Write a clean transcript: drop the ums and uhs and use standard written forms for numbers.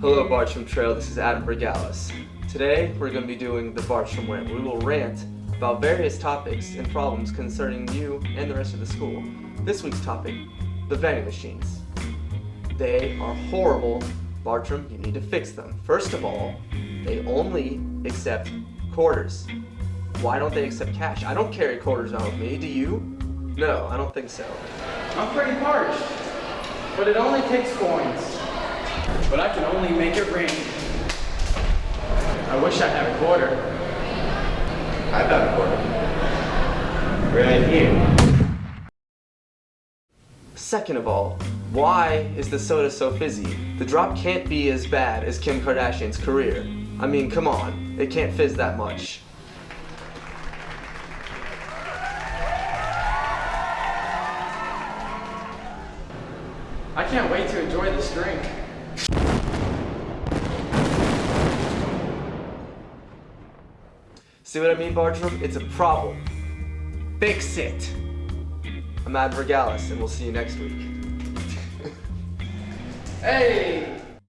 Hello Bartram Trail, this is Adam Regalis. Today we're going to be doing the Bartram Rant. We will rant about various topics and problems concerning you and the rest of the school. This week's topic, the vending machines. They are horrible. Bartram, you need to fix them. First of all, they only accept quarters. Why don't they accept cash? I don't carry quarters around with me, do you? No, I don't think so. I'm pretty parched, but it only takes coins. But I can only make it rain. I wish I had a quarter. I've got a quarter. Right here. Second of all, why is the soda so fizzy? The drop can't be as bad as Kim Kardashian's career. I mean, come on, it can't fizz that much. I can't wait to enjoy this drink. See what I mean, Bartram? It's a problem. Fix it! I'm Adam Regalis, and we'll see you next week. Hey!